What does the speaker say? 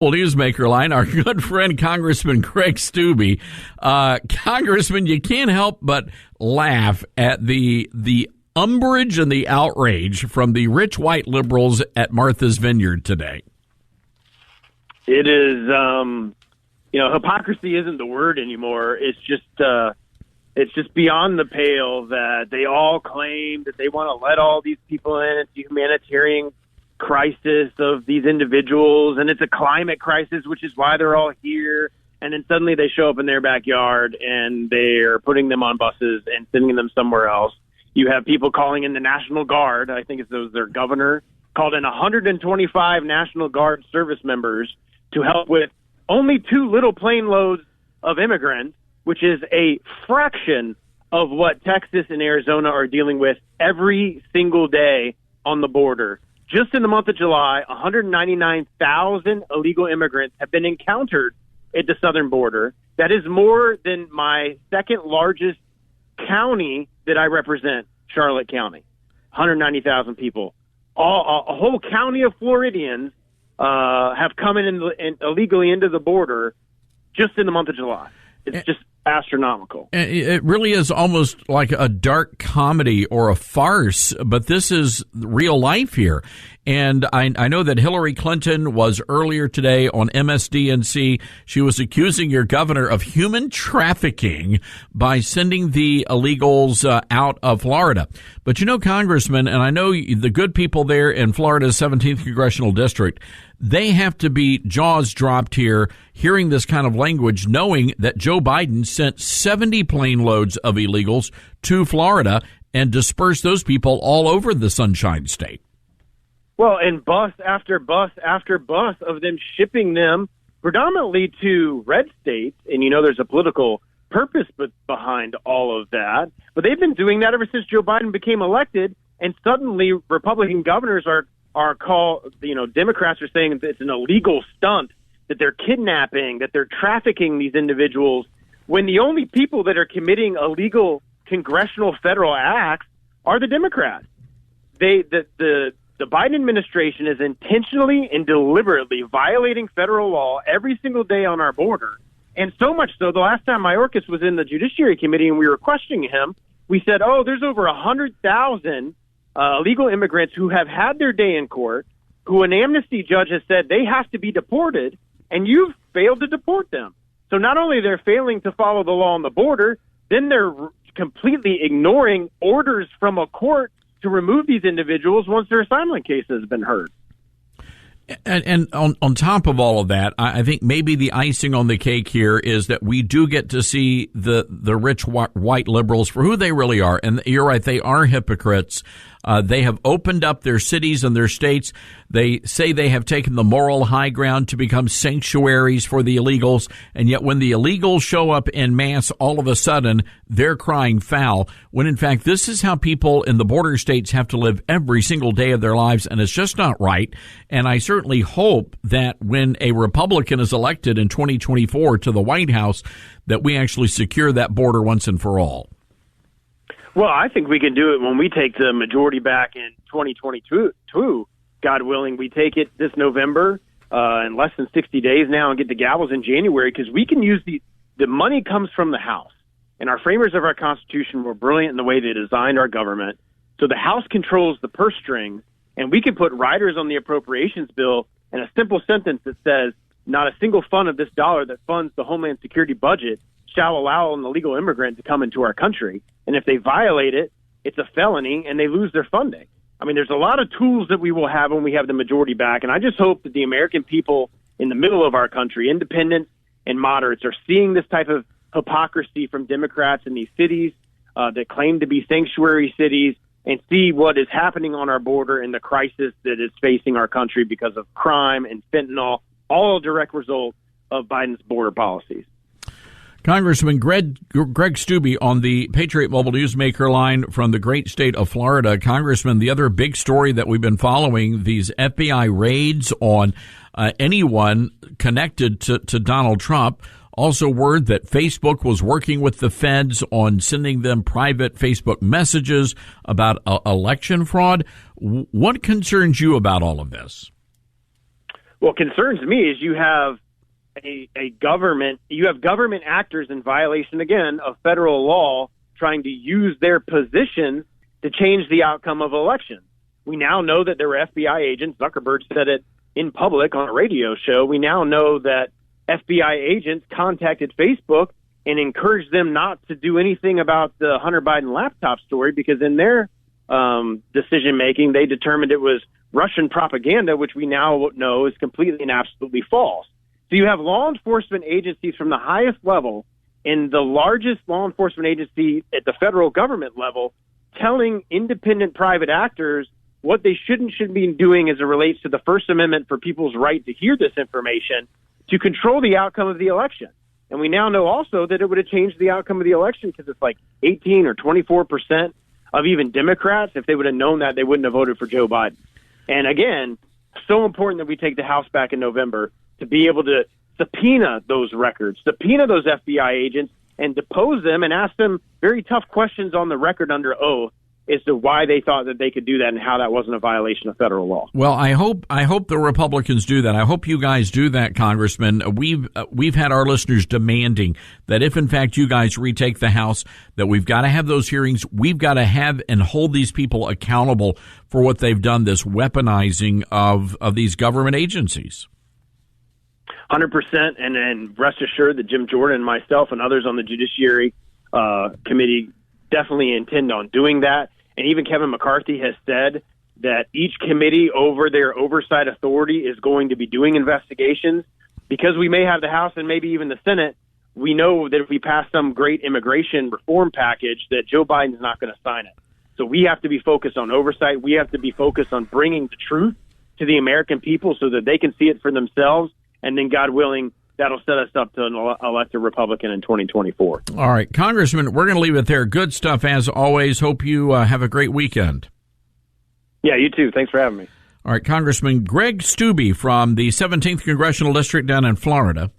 Newsmaker line, our good friend Congressman Greg Steube. Congressman, you can't help but laugh at the umbrage and the outrage from the rich white liberals at Martha's Vineyard today. It is, hypocrisy isn't the word anymore. It's just beyond the pale that they all claim that they want to let all these people in. It's a humanitarian crisis of these individuals, and it's a climate crisis, which is why they're all here. And then suddenly they show up in their backyard and they're putting them on buses and sending them somewhere else. You have people calling in the National Guard. I think it was their governor called in 125 National Guard service members to help with only 2 little plane loads of immigrants, which is a fraction of what Texas and Arizona are dealing with every single day on the border. Just in the month of July, 199,000 illegal immigrants have been encountered at the southern border. That is more than my second largest county that I represent, Charlotte County. 190,000 people. A whole county of Floridians have come in illegally into the border just in the month of July. It's just astronomical. It really is almost like a dark comedy or a farce, but this is real life here. And I know that Hillary Clinton was earlier today on MSDNC. She was accusing your governor of human trafficking by sending the illegals out of Florida. But Congressman, and I know the good people there in Florida's 17th Congressional District, they have to be jaws dropped here hearing this kind of language, knowing that Joe Biden sent 70 plane loads of illegals to Florida and dispersed those people all over the Sunshine State. Well, and bus after bus after bus of them shipping them predominantly to red states. And, there's a political purpose behind all of that. But they've been doing that ever since Joe Biden became elected. And suddenly Republican governors are called, Democrats are saying it's an illegal stunt, that they're kidnapping, that they're trafficking these individuals, when the only people that are committing illegal congressional federal acts are the Democrats. The Biden administration is intentionally and deliberately violating federal law every single day on our border. And so much so, the last time Mayorkas was in the Judiciary Committee and we were questioning him, we said, there's over 100,000 illegal immigrants who have had their day in court, who an amnesty judge has said they have to be deported, and you've failed to deport them. So not only they're failing to follow the law on the border, then they're completely ignoring orders from a court to remove these individuals once their asylum case has been heard. And on top of all of that, I think maybe the icing on the cake here is that we do get to see the rich white liberals for who they really are. And you're right, they are hypocrites. They have opened up their cities and their states. They say they have taken the moral high ground to become sanctuaries for the illegals. And yet when the illegals show up en masse, all of a sudden they're crying foul, when in fact this is how people in the border states have to live every single day of their lives. And it's just not right. And I certainly hope that when a Republican is elected in 2024 to the White House, that we actually secure that border once and for all. Well, I think we can do it when we take the majority back in 2022. God willing, we take it this November in less than 60 days now and get the gavels in January, because we can use the money comes from the House. And our framers of our Constitution were brilliant in the way they designed our government. So the House controls the purse strings, and we can put riders on the appropriations bill and a simple sentence that says, not a single fund of this dollar that funds the Homeland Security budget shall allow an illegal immigrant to come into our country. And if they violate it, it's a felony and they lose their funding. I mean, there's a lot of tools that we will have when we have the majority back. And I just hope that the American people in the middle of our country, independents and moderates, are seeing this type of hypocrisy from Democrats in these cities that claim to be sanctuary cities, and see what is happening on our border and the crisis that is facing our country because of crime and fentanyl, all a direct result of Biden's border policies. Congressman Greg Steube on the Patriot Mobile Newsmaker line from the great state of Florida. Congressman, the other big story that we've been following, these FBI raids on anyone connected to Donald Trump. Also word that Facebook was working with the feds on sending them private Facebook messages about election fraud. What concerns you about all of this? What concerns me is you have government actors in violation, again, of federal law trying to use their positions to change the outcome of elections. We now know that there were FBI agents. Zuckerberg said it in public on a radio show. We now know that FBI agents contacted Facebook and encouraged them not to do anything about the Hunter Biden laptop story because in their decision-making, they determined it was Russian propaganda, which we now know is completely and absolutely false. So you have law enforcement agencies from the highest level and the largest law enforcement agency at the federal government level telling independent private actors what they should be doing as it relates to the First Amendment for people's right to hear this information to control the outcome of the election. And we now know also that it would have changed the outcome of the election because it's like 18 or 24% of even Democrats. If they would have known that, they wouldn't have voted for Joe Biden. And again, so important that we take the House back in November to be able to subpoena those records, subpoena those FBI agents, and depose them and ask them very tough questions on the record under oath as to why they thought that they could do that and how that wasn't a violation of federal law. Well, I hope the Republicans do that. I hope you guys do that, Congressman. We've had our listeners demanding that if in fact you guys retake the House, that we've got to have those hearings. We've got to have and hold these people accountable for what they've done, this weaponizing of these government agencies. 100%, and rest assured that Jim Jordan, myself, and others on the Judiciary Committee definitely intend on doing that. And even Kevin McCarthy has said that each committee over their oversight authority is going to be doing investigations. Because we may have the House and maybe even the Senate, we know that if we pass some great immigration reform package, that Joe Biden's not going to sign it. So we have to be focused on oversight. We have to be focused on bringing the truth to the American people so that they can see it for themselves. And then, God willing, that'll set us up to elect a Republican in 2024. All right, Congressman, we're going to leave it there. Good stuff, as always. Hope you have a great weekend. Yeah, you too. Thanks for having me. All right, Congressman Greg Steube from the 17th Congressional District down in Florida.